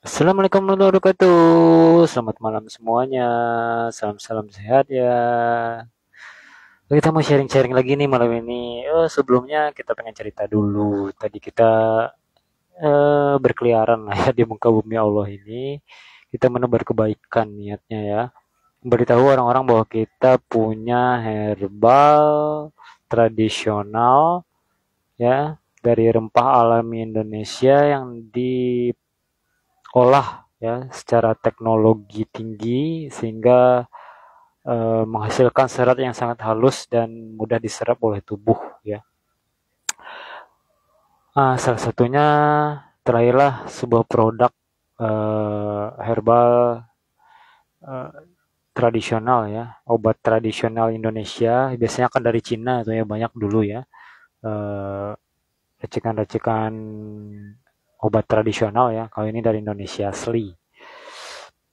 Assalamualaikum warahmatullahi wabarakatuh. Selamat malam semuanya. Salam-salam sehat ya. Kita mau sharing-sharing lagi nih malam ini. Sebelumnya kita pengen cerita dulu. Tadi kita berkeliaran lah ya di muka bumi Allah ini. Kita menebar kebaikan niatnya ya. Memberitahu orang-orang bahwa kita punya herbal tradisional ya dari rempah alami Indonesia yang diolah ya secara teknologi tinggi sehingga menghasilkan serat yang sangat halus dan mudah diserap oleh tubuh ya. Salah satunya terlahirlah sebuah produk herbal uh, tradisional ya, obat tradisional Indonesia. Biasanya kan dari Cina tuh ya banyak dulu ya. Uh, Racikan-racikan obat tradisional ya. Kalau ini dari Indonesia asli.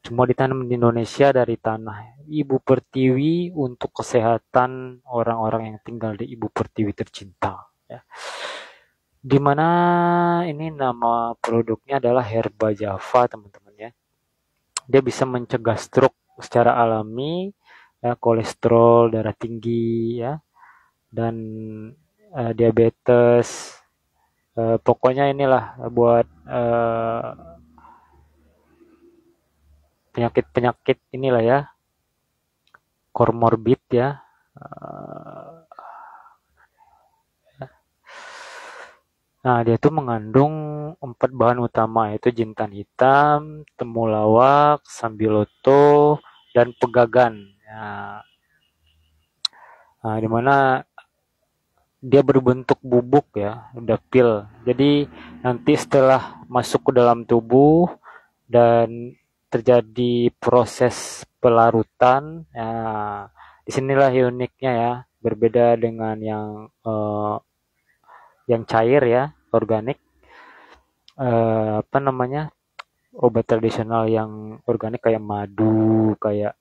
Semua ditanam di Indonesia dari tanah Ibu Pertiwi untuk kesehatan orang-orang yang tinggal di Ibu Pertiwi tercinta. Ya. Di mana ini nama produknya adalah Herba Java, teman-teman ya. Dia bisa mencegah stroke secara alami, ya, kolesterol darah tinggi, ya, dan diabetes. Pokoknya inilah buat penyakit-penyakit inilah ya, komorbid ya. Nah, dia itu mengandung 4 bahan utama yaitu jintan hitam, temulawak, sambiloto, dan pegagan. Nah, di mana dia berbentuk bubuk ya, udah pil. Jadi nanti setelah masuk ke dalam tubuh dan terjadi proses pelarutan, ya, disinilah uniknya ya, berbeda dengan yang cair ya, organik. Apa namanya, obat tradisional yang organik kayak madu, kayak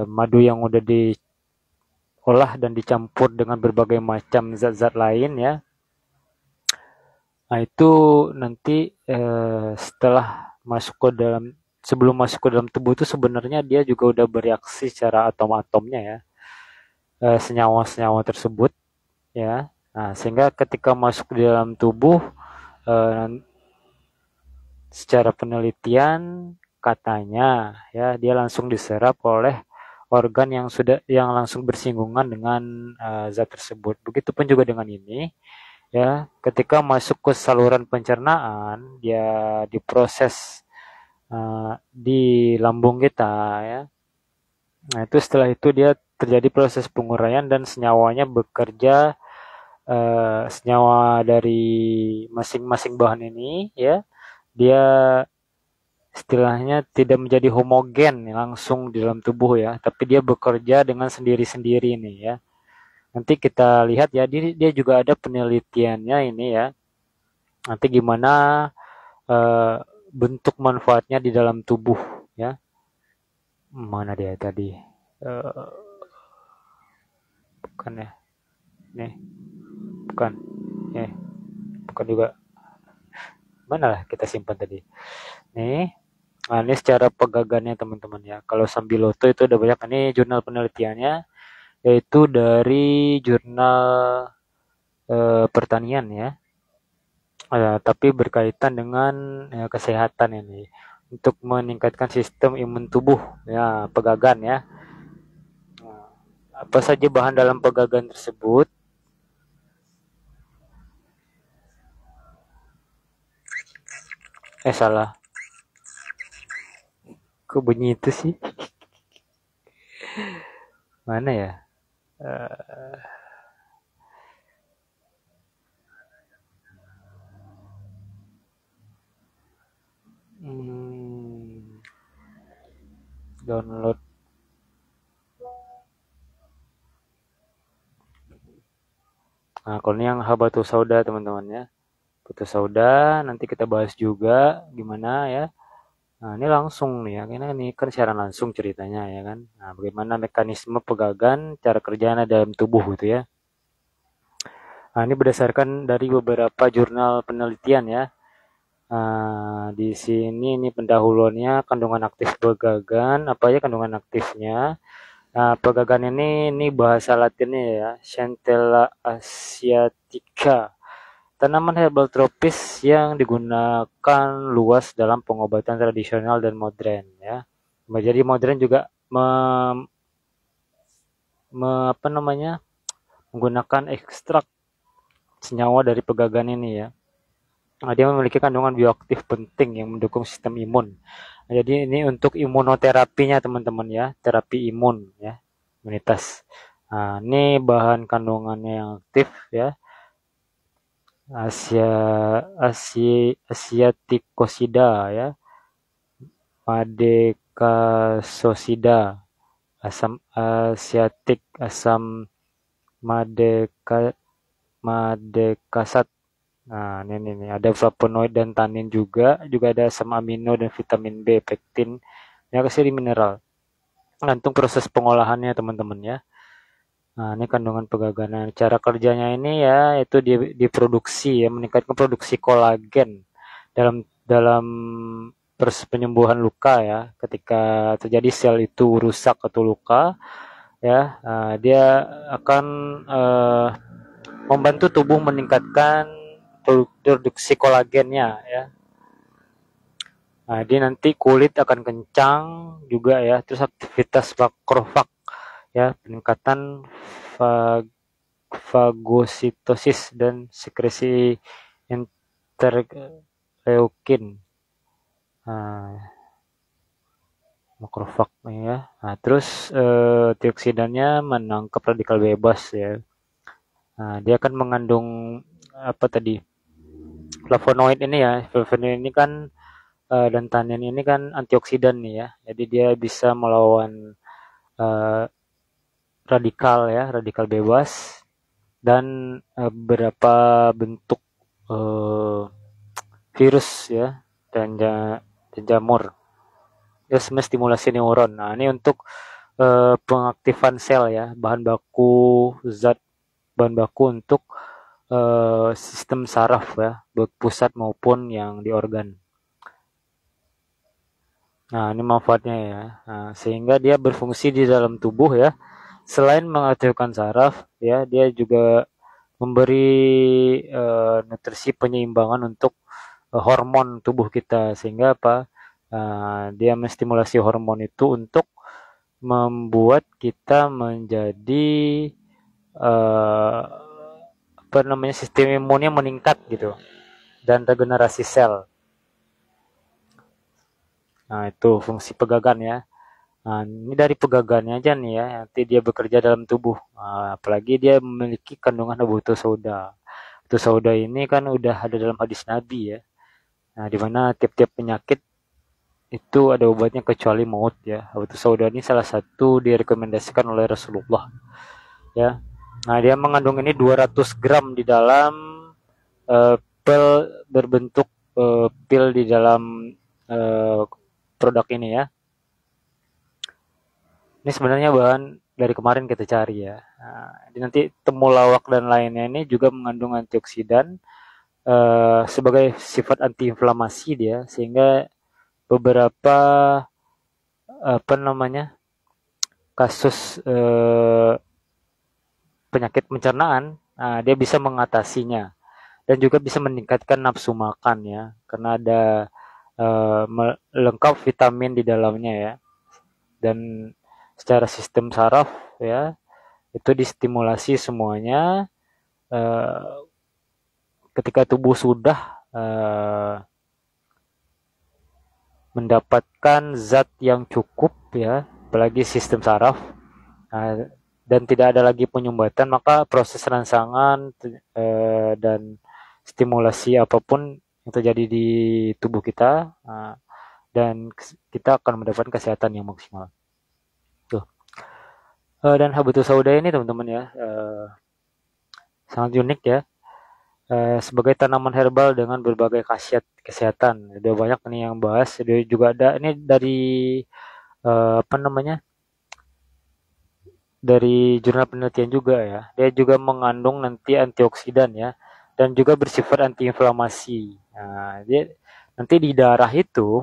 madu yang udah diolah dan dicampur dengan berbagai macam zat-zat lain ya. Nah itu nanti setelah masuk ke dalam, sebelum masuk ke dalam tubuh itu sebenarnya dia juga udah bereaksi secara atom-atomnya ya, senyawa-senyawa tersebut ya. Nah sehingga ketika masuk di dalam tubuh, eh, secara penelitian katanya ya dia langsung diserap oleh organ yang langsung bersinggungan dengan zat tersebut. Begitupun juga dengan ini ya, ketika masuk ke saluran pencernaan dia diproses di lambung kita ya. Nah, itu setelah itu dia terjadi proses penguraian dan senyawanya bekerja, senyawa dari masing-masing bahan ini ya dia istilahnya tidak menjadi homogen langsung di dalam tubuh ya, tapi dia bekerja dengan sendiri-sendiri nih ya. Nanti kita lihat ya, dia juga ada penelitiannya ini ya. Nanti gimana eh, bentuk manfaatnya di dalam tubuh ya. Mana dia tadi? Eh, Bukan ya? Nih, bukan. Bukan juga. Mana lah kita simpan tadi? Nih, nah ini secara pegagannya teman-teman ya. Kalau Sambiloto itu udah banyak, ini jurnal penelitiannya yaitu dari jurnal pertanian ya. Tapi berkaitan dengan ya, kesehatan ini untuk meningkatkan sistem imun tubuh ya, pegagan ya. Nah, apa saja bahan dalam pegagan tersebut? Salah, kok bunyi itu sih? Mana ya? Eh, hmm, Download. Nah, kalau ini yang habatus sauda teman-teman ya. Habatus sauda nanti kita bahas juga gimana ya. Nah, ini langsung nih ya, karena ini kan secara langsung ceritanya ya kan. Nah, bagaimana mekanisme pegagan, cara kerjanya dalam tubuh gitu ya. Nah, ini berdasarkan dari beberapa jurnal penelitian ya. Di sini ini pendahuluannya kandungan aktif pegagan, apa ya kandungan aktifnya. Pegagan ini bahasa Latinnya ya, Centella asiatica. Tanaman herbal tropis yang digunakan luas dalam pengobatan tradisional dan modern ya. Jadi modern juga apa namanya menggunakan ekstrak senyawa dari pegagan ini ya. Dia memiliki kandungan bioaktif penting yang mendukung sistem imun. Jadi ini untuk imunoterapinya teman-teman ya, terapi imun ya, imunitas. Ini bahan kandungannya yang aktif ya. Asiaticosida ya, Madecasosida, asam asiatik, asam madekasat. Ini ada flavonoid dan tanin juga ada asam amino dan vitamin B, pektin, yang kasih mineral. Gantung proses pengolahannya teman-teman ya. Ini kandungan pegagan. Cara kerjanya ini ya itu diproduksi ya, meningkatkan produksi kolagen dalam proses penyembuhan luka ya. Ketika terjadi sel itu rusak atau luka ya, dia akan membantu tubuh meningkatkan produksi kolagennya ya. Dia nanti kulit akan kencang juga ya. Terus aktivitas makrofag ya, peningkatan fagositosis dan sekresi interleukin. Makrofag ya. Terus antioksidannya menangkap radikal bebas ya. Dia akan mengandung apa tadi? Flavonoid ini ya. Flavonoid ini kan dan tanin ini kan antioksidan nih ya. Jadi dia bisa melawan radikal bebas dan beberapa bentuk virus ya dan jamur. Ya, stimulasi neuron. Ini untuk pengaktifan sel ya, bahan baku untuk sistem saraf ya, baik pusat maupun yang di organ. Ini manfaatnya ya. Sehingga dia berfungsi di dalam tubuh ya. Selain mengaktifkan saraf ya, dia juga memberi nutrisi penyeimbangan untuk hormon tubuh kita, sehingga apa? Dia menstimulasi hormon itu untuk membuat kita menjadi sistem imunnya meningkat gitu dan regenerasi sel. Itu fungsi pegagan ya. Ini dari pegagannya aja nih ya, nanti dia bekerja dalam tubuh. Apalagi dia memiliki kandungan habatus sauda. Habatus sauda ini kan udah ada dalam hadis Nabi ya. Di mana tiap-tiap penyakit itu ada obatnya kecuali maut ya. Habatus sauda ini salah satu direkomendasikan oleh Rasulullah ya. Dia mengandung ini 200 gram di dalam pil berbentuk pil di dalam produk ini ya. Ini sebenarnya bahan dari kemarin kita cari ya. Nanti temulawak dan lainnya ini juga mengandung antioksidan sebagai sifat antiinflamasi dia, sehingga beberapa kasus penyakit pencernaan dia bisa mengatasinya dan juga bisa meningkatkan nafsu makan ya, karena ada lengkap vitamin di dalamnya ya. Dan secara sistem saraf ya itu distimulasi semuanya ketika tubuh sudah mendapatkan zat yang cukup ya, apalagi sistem saraf dan tidak ada lagi penyumbatan, maka proses rangsangan dan stimulasi apapun yang terjadi di tubuh kita dan kita akan mendapatkan kesehatan yang maksimal. Dan habatus sauda ini teman-teman ya sangat unik ya, sebagai tanaman herbal dengan berbagai khasiat kesehatan. Ada banyak nih yang bahas. Ada juga ada ini dari dari jurnal penelitian juga ya. Dia juga mengandung nanti antioksidan ya, dan juga bersifat antiinflamasi. Dia nanti di darah itu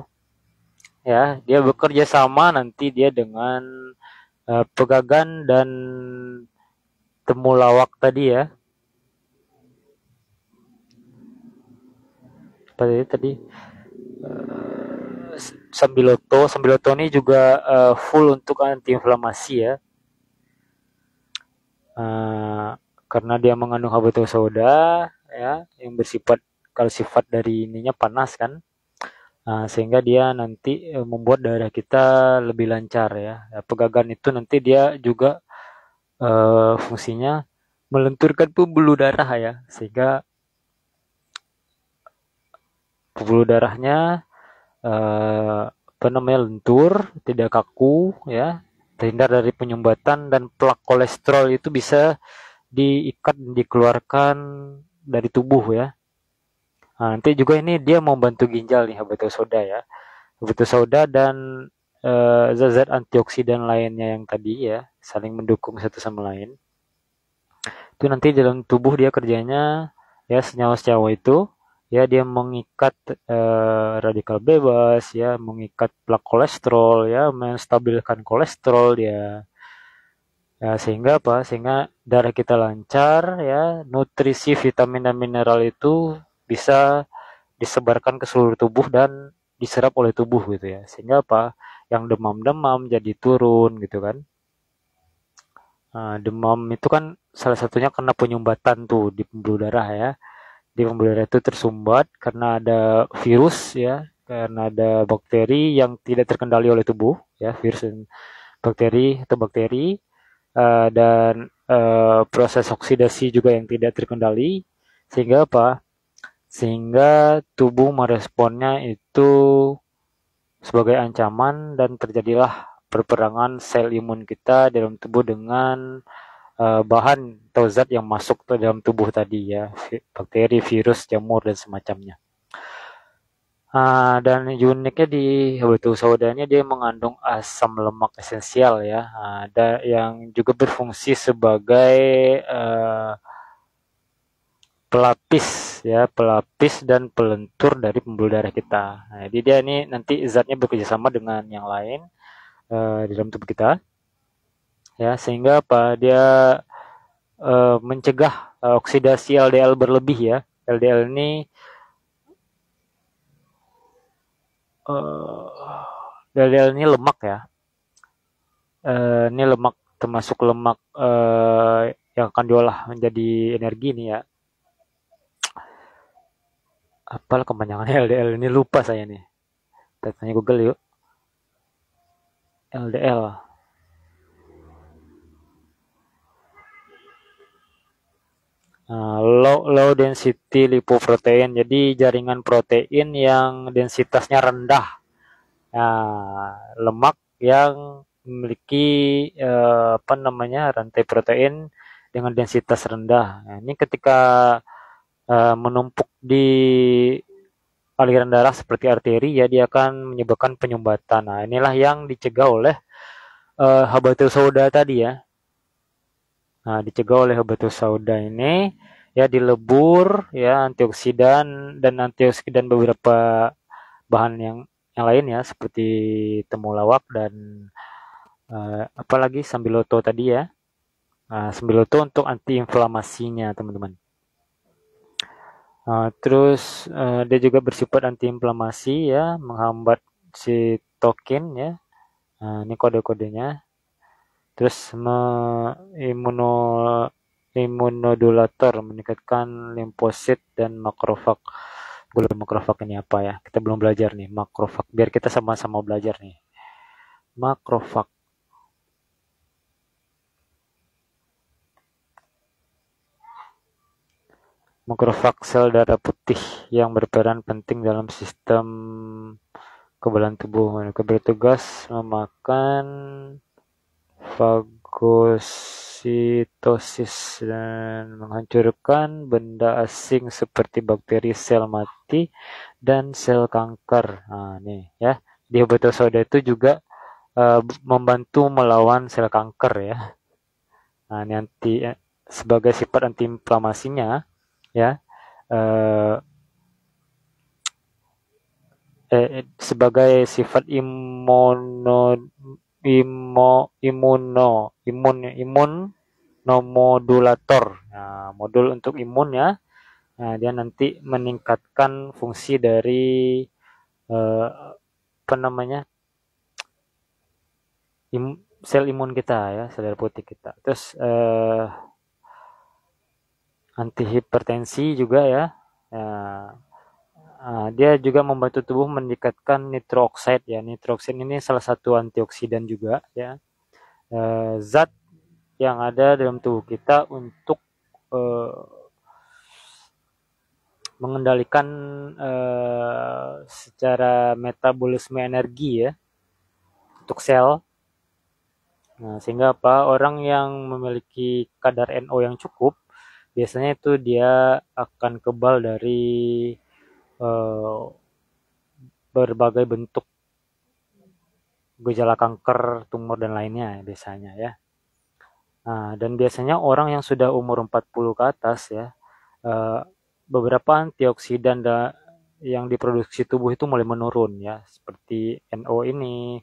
ya dia bekerja sama nanti dia dengan pegagan dan temulawak tadi ya. Seperti tadi Sambiloto ini juga full untuk antiinflamasi ya. Karena dia mengandung habatus sauda ya yang bersifat kalau sifat dari ininya panas kan. Sehingga dia nanti membuat darah kita lebih lancar ya. Pegagan itu nanti dia juga fungsinya melenturkan pembuluh darah ya, sehingga pembuluh darahnya lentur, tidak kaku ya, terhindar dari penyumbatan dan plak kolesterol itu bisa diikat dikeluarkan dari tubuh ya. Nanti juga ini dia membantu ginjal nih habatus sauda ya. Habatus sauda dan zat-zat antioksidan lainnya yang tadi ya saling mendukung satu sama lain. Itu nanti dalam tubuh dia kerjanya ya senyawa-senyawa itu ya dia mengikat radikal bebas ya, mengikat plak kolesterol ya, menstabilkan kolesterol dia. Ya, sehingga apa? Sehingga darah kita lancar ya, nutrisi vitamin dan mineral itu bisa disebarkan ke seluruh tubuh dan diserap oleh tubuh gitu ya. Sehingga apa? Yang demam-demam jadi turun gitu kan. Demam itu kan salah satunya karena penyumbatan tuh di pembuluh darah ya. Di pembuluh darah itu tersumbat karena ada virus ya, karena ada bakteri yang tidak terkendali oleh tubuh ya, virus dan bakteri dan proses oksidasi juga yang tidak terkendali sehingga apa? Sehingga tubuh meresponnya itu sebagai ancaman dan terjadilah perperangan sel imun kita dalam tubuh dengan bahan atau zat yang masuk ke dalam tubuh tadi ya, bakteri, virus, jamur dan semacamnya. Dan uniknya di habatus saudanya dia mengandung asam lemak esensial ya, ada yang juga berfungsi sebagai pelapis dan pelentur dari pembuluh darah kita. Jadi dia ini nanti zatnya bekerjasama dengan yang lain di dalam tubuh kita ya, sehingga apa dia mencegah oksidasi LDL berlebih ya. LDL ini LDL ini lemak ya. Ini lemak termasuk lemak yang akan diolah menjadi energi nih ya. Apalah kepanjangannya LDL ini lupa saya nih. Kita tanya Google yuk. LDL. Low density lipoprotein. Jadi jaringan protein yang densitasnya rendah. Lemak yang memiliki rantai protein dengan densitas rendah. Ini ketika menumpuk di aliran darah seperti arteri ya, dia akan menyebabkan penyumbatan. Inilah yang dicegah oleh habatus sauda tadi ya. Dicegah oleh habatus sauda ini ya, dilebur ya antioksidan beberapa bahan yang lain ya seperti temulawak dan apalagi sambiloto tadi ya. Sambiloto untuk antiinflamasinya teman-teman. Terus dia juga bersifat antiinflamasi ya, menghambat sitokin ya. Ini kode-kodenya. Terus imunodulator, meningkatkan limfosit dan makrofag. Makrofag ini apa ya? Kita belum belajar nih makrofag. Biar kita sama-sama belajar nih. Makrofag. Makrofag sel darah putih yang berperan penting dalam sistem kekebalan tubuh. Mereka bertugas memakan fagositosis dan menghancurkan benda asing seperti bakteri, sel mati, dan sel kanker. Nih ya, di habatus sauda itu juga membantu melawan sel kanker ya. Ini sebagai sifat antiinflamasinya ya, sebagai sifat imun nomodulator. Nah, modul untuk imun ya. Nah, dia nanti meningkatkan fungsi dari eh, apa namanya sel imun kita ya, sel darah putih kita. Terus anti hipertensi juga ya. Dia juga membantu tubuh meningkatkan nitrooxide ya. Nitrooxide ini salah satu antioksidan juga ya. Zat yang ada dalam tubuh kita untuk eh, mengendalikan secara metabolisme energi ya untuk sel. Nah, sehingga apa? Orang yang memiliki kadar NO yang cukup, biasanya itu dia akan kebal dari eh, berbagai bentuk gejala kanker, tumor dan lainnya biasanya ya. Nah, dan biasanya orang yang sudah umur 40 ke atas ya, eh, beberapa antioksidan yang diproduksi tubuh itu mulai menurun ya, seperti NO ini,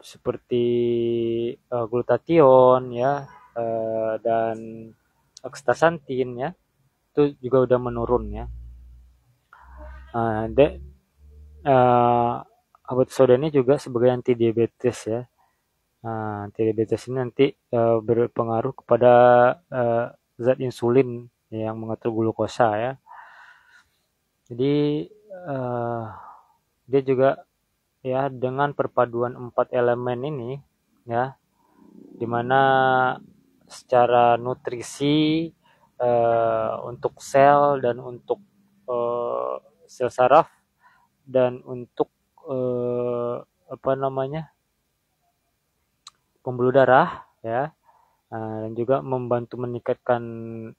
seperti glutathione ya, dan astaxanthin ya, itu juga udah menurun ya. De, obat soda ini juga sebagai anti diabetes ya. Nah, anti diabetes ini nanti berpengaruh kepada uh, zat insulin yang mengatur glukosa ya. Jadi uh, dia juga ya dengan perpaduan 4 elemen ini ya, dimana secara nutrisi untuk sel dan untuk sel saraf dan untuk apa namanya pembuluh darah ya, dan juga membantu meningkatkan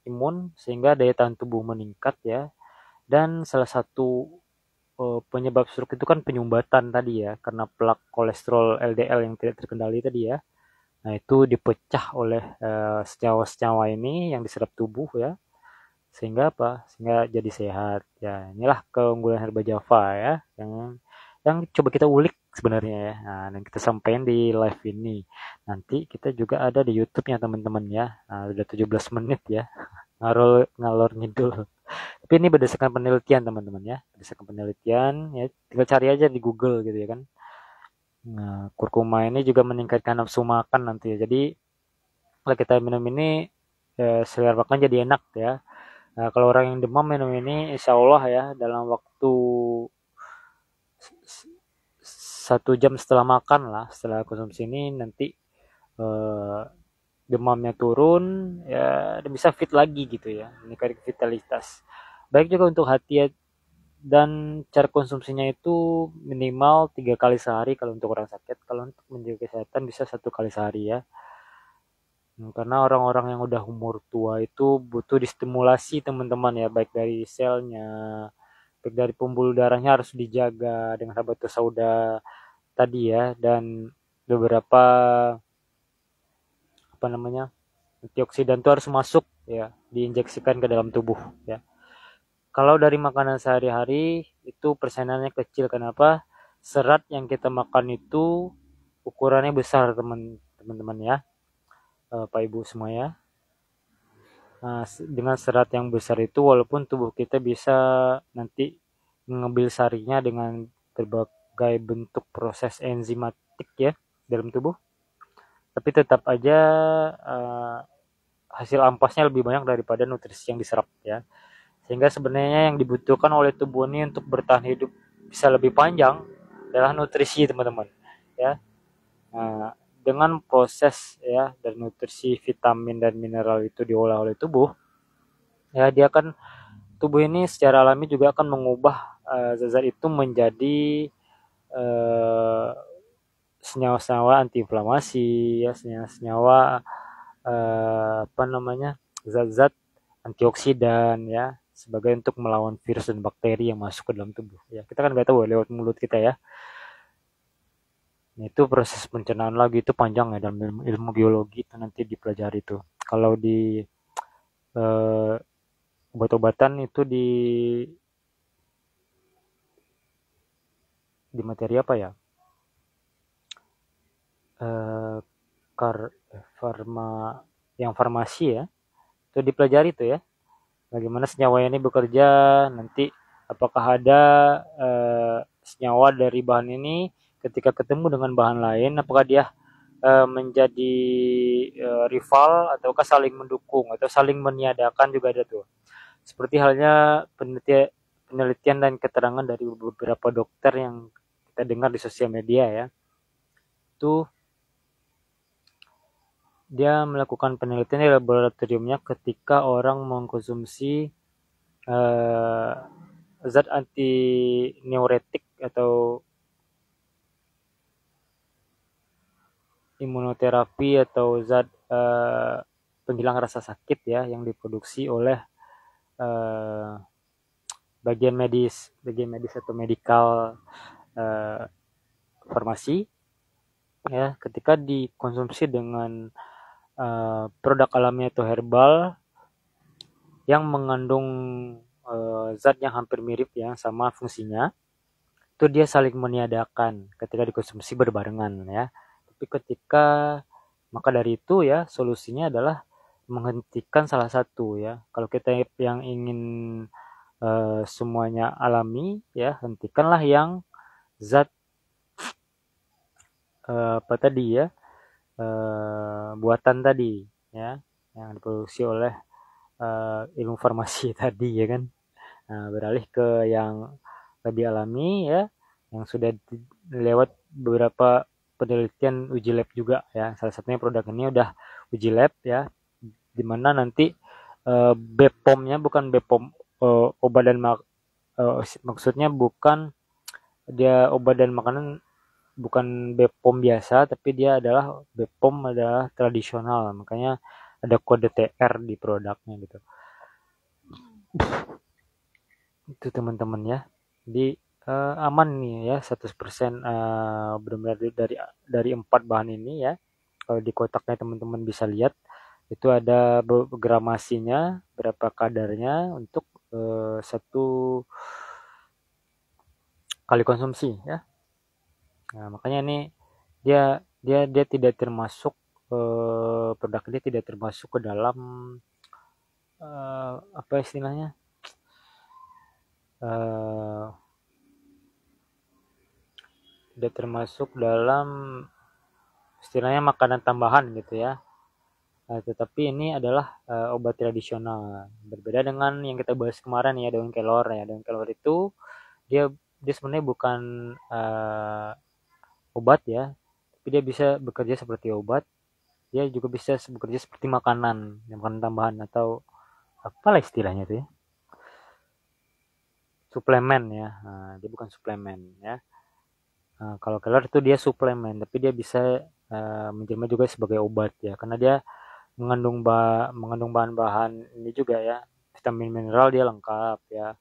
imun sehingga daya tahan tubuh meningkat ya. Dan salah satu penyebab stroke itu kan penyumbatan tadi ya, karena plak kolesterol LDL yang tidak terkendali tadi ya. Nah, itu dipecah oleh senyawa-senyawa ini yang diserap tubuh ya. Sehingga apa? Sehingga jadi sehat. Ya, inilah keunggulan herba Java ya, yang coba kita ulik sebenarnya ya. Nah, dan kita sampaikan di live ini. Nanti kita juga ada di YouTube-nya teman-teman ya. Nah, udah 17 menit ya. Ngalor ngidul. Tapi ini berdasarkan penelitian teman-teman ya. Berdasarkan penelitian ya, tinggal cari aja di Google gitu ya kan. Nah, kurkuma ini juga meningkatkan nafsu makan nanti ya. Jadi kalau kita minum ini selera makan jadi enak ya. Nah, kalau orang yang demam minum ini insya Allah ya dalam waktu 1 jam setelah makan lah, setelah konsumsi ini nanti eh, demamnya turun ya, dan bisa fit lagi gitu ya, meningkatkan vitalitas. Baik juga untuk hati ya, dan cara konsumsinya itu minimal 3 kali sehari kalau untuk orang sakit. Kalau untuk menjaga kesehatan bisa 1 kali sehari ya. Karena orang-orang yang udah umur tua itu butuh distimulasi teman-teman ya, baik dari selnya, baik dari pembuluh darahnya harus dijaga dengan habatus sauda tadi ya, dan beberapa apa namanya antioksidan itu harus masuk ya, diinjeksikan ke dalam tubuh ya. Kalau dari makanan sehari-hari itu persenannya kecil. Kenapa? Serat yang kita makan itu ukurannya besar teman-teman ya, Pak Ibu semua ya. Nah, dengan serat yang besar itu walaupun tubuh kita bisa nanti mengambil sarinya dengan berbagai bentuk proses enzimatik ya dalam tubuh, tapi tetap aja uh, hasil ampasnya lebih banyak daripada nutrisi yang diserap ya. Sehingga sebenarnya yang dibutuhkan oleh tubuh ini untuk bertahan hidup bisa lebih panjang adalah nutrisi teman-teman ya. Nah, dengan proses ya dan nutrisi vitamin dan mineral itu diolah oleh tubuh ya, dia akan tubuh ini secara alami juga akan mengubah zat-zat itu menjadi uh, senyawa-senyawa antiinflamasi ya, senyawa-senyawa apa namanya zat-zat antioksidan ya, sebagai untuk melawan virus dan bakteri yang masuk ke dalam tubuh ya. Kita kan nggak tahu lewat mulut kita ya. Nah, itu proses pencernaan lagi itu panjang ya, dalam ilmu biologi itu nanti dipelajari itu. Kalau di obat-obatan itu di materi apa ya? Eh, farma yang farmasi ya. Itu dipelajari tuh ya. Bagaimana senyawa ini bekerja, nanti apakah ada senyawa dari bahan ini ketika ketemu dengan bahan lain, apakah dia menjadi rival ataukah saling mendukung atau saling meniadakan juga ada tuh. Seperti halnya penelitian dan keterangan dari beberapa dokter yang kita dengar di sosial media ya. Itu dia melakukan penelitian di laboratoriumnya ketika orang mengkonsumsi eh, zat anti neuretik atau imunoterapi atau zat penghilang rasa sakit ya yang diproduksi oleh eh, bagian medis atau medikal eh, farmasi ya ketika dikonsumsi dengan produk alami atau herbal yang mengandung zat yang hampir mirip ya sama fungsinya itu dia saling meniadakan ketika dikonsumsi berbarengan ya. Tapi ketika maka dari itu ya solusinya adalah menghentikan salah satu ya. Kalau kita yang ingin semuanya alami ya, hentikanlah yang zat apa tadi ya buatan tadi ya yang diproduksi oleh ilmu farmasi tadi ya kan. Nah, beralih ke yang lebih alami ya, yang sudah lewat beberapa penelitian uji lab juga ya. Salah satunya produk ini udah uji lab ya, di mana nanti BPOM-nya bukan BPOM obat dan maksudnya bukan dia obat dan makanan bukan BPOM biasa, tapi dia adalah BPOM adalah tradisional, makanya ada kode TR di produknya gitu. Itu teman-teman ya. Jadi aman nih ya 100% benar-benar dari 4 bahan ini ya. Kalau di kotaknya teman-teman bisa lihat itu ada gramasinya, berapa kadarnya untuk satu kali konsumsi ya. Nah, makanya ini dia dia tidak termasuk produk ini tidak termasuk ke dalam apa istilahnya? Uh, Tidak termasuk dalam istilahnya makanan tambahan gitu ya. Tetapi ini adalah obat tradisional. Berbeda dengan yang kita bahas kemarin ya daun kelor ya. Daun kelor itu dia dia sebenarnya bukan obat ya, tapi dia bisa bekerja seperti obat. Dia juga bisa bekerja seperti makanan, makanan tambahan atau apalah istilahnya itu ya. Suplemen ya. Nah, dia bukan suplemen ya. Nah, kalau kelor itu dia suplemen, tapi dia bisa menjelma juga sebagai obat ya, karena dia mengandung bahan-bahan ini juga ya, vitamin mineral dia lengkap ya,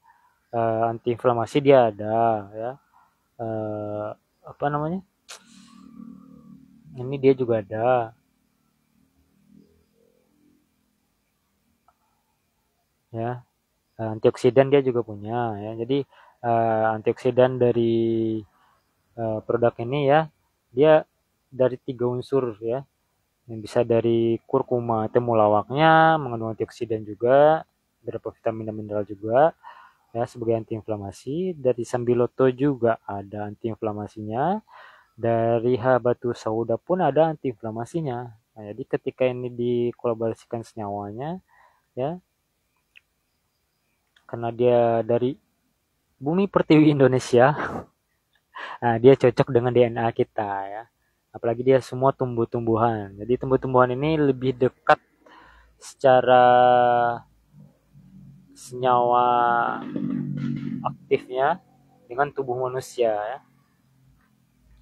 antiinflamasi dia ada ya, apa namanya, ini dia juga ada ya, antioksidan dia juga punya ya. Jadi antioksidan dari produk ini ya, dia dari 3 unsur ya, yang bisa dari kurkuma temulawaknya mengandung antioksidan juga, beberapa vitamin dan mineral juga ya sebagai antiinflamasi. Dari sambiloto juga ada antiinflamasinya. Dari habatus sauda pun ada antiinflamasinya. Nah, jadi ketika ini dikolaborasikan senyawanya ya, karena dia dari bumi pertiwi Indonesia, nah dia cocok dengan DNA kita ya. Apalagi dia semua tumbuh-tumbuhan. Jadi tumbuh-tumbuhan ini lebih dekat secara senyawa aktifnya dengan tubuh manusia ya,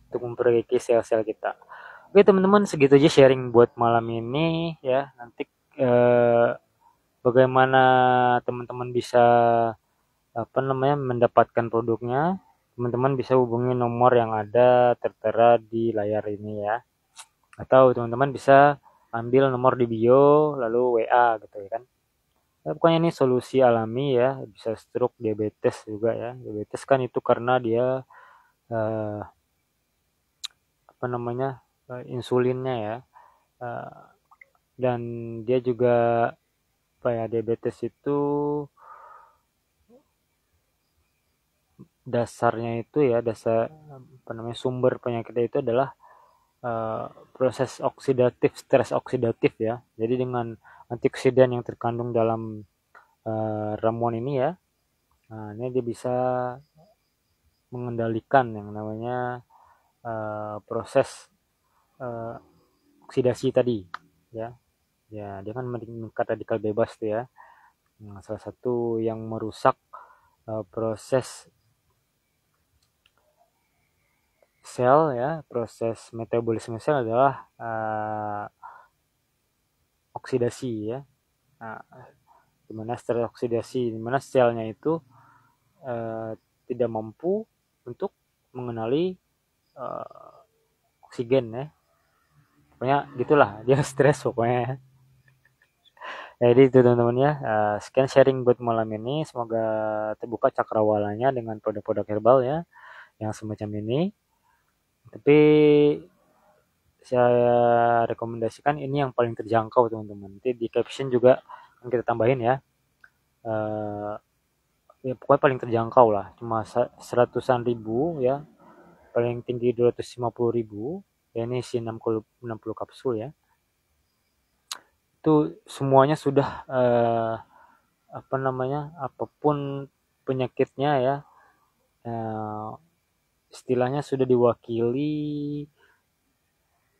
untuk memperbaiki sel-sel kita. Oke teman-teman, segitu aja sharing buat malam ini ya. Nanti eh, bagaimana teman-teman bisa apa namanya mendapatkan produknya, teman-teman bisa hubungi nomor yang ada tertera di layar ini ya. Atau teman-teman bisa ambil nomor di bio lalu WA gitu ya kan. Ya, pokoknya ini solusi alami ya, bisa stroke, diabetes juga ya. Diabetes kan itu karena dia eh, apa namanya insulinnya ya. Eh, dan dia juga apa ya, diabetes itu dasarnya itu ya, dasar apa namanya, sumber penyakitnya itu adalah eh, proses oksidatif, stres oksidatif ya. Jadi dengan antioksidan yang terkandung dalam ramuan ini ya, nah ini dia bisa mengendalikan yang namanya proses eh, oksidasi tadi ya. Ya, dia kan meningkat radikal bebas tuh ya. Nah, salah satu yang merusak proses sel ya, proses metabolisme sel adalah oksidasi ya. Nah, dimana stres oksidasi, dimana selnya itu uh, tidak mampu untuk mengenali uh, oksigen ya. Pokoknya gitulah, dia stres pokoknya. Jadi itu teman-teman ya, sekian sharing buat malam ini. Semoga terbuka cakrawalanya dengan produk-produk herbal ya, yang semacam ini. Tapi saya rekomendasikan ini yang paling terjangkau teman-teman. Nanti di caption juga kan kita tambahin ya. Uh, Ya pokoknya paling terjangkau lah. Cuma seratusan ribu ya. Paling tinggi 250.000. Ya ini isi 60 kapsul ya. Itu semuanya sudah apa namanya, apapun penyakitnya ya, eh, istilahnya sudah diwakili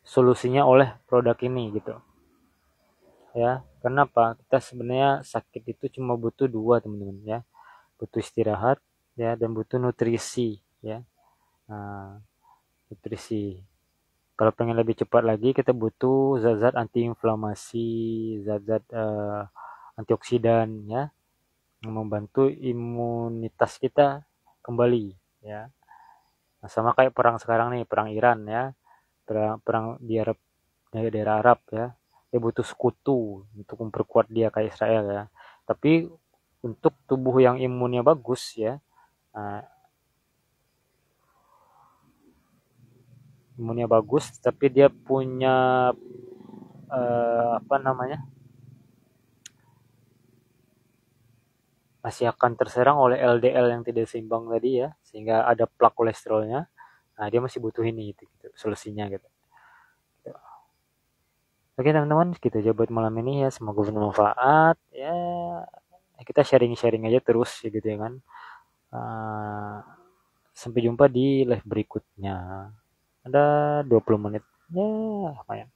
solusinya oleh produk ini gitu ya. Kenapa? Kita sebenarnya sakit itu cuma butuh dua teman-teman ya, butuh istirahat ya, dan butuh nutrisi ya. Nah, nutrisi, kalau pengen lebih cepat lagi kita butuh zat-zat antiinflamasi, zat-zat antioksidan ya, yang membantu imunitas kita kembali ya. Nah, sama kayak perang sekarang nih, perang Iran ya, perang di Arab, dari daerah Arab ya, dia butuh sekutu untuk memperkuat dia kayak Israel ya. Tapi untuk tubuh yang imunnya bagus ya, nah, imunnya bagus tapi dia punya apa namanya, masih akan terserang oleh LDL yang tidak seimbang tadi ya, sehingga ada plak kolesterolnya. Nah, dia masih butuh ini gitu, solusinya gitu. Oke teman-teman, kita aja buat malam ini ya, semoga bermanfaat ya. Kita sharing-sharing aja terus ya gitu ya kan. Uh, Sampai jumpa di live berikutnya. Ada 20 menit ya, lumayan.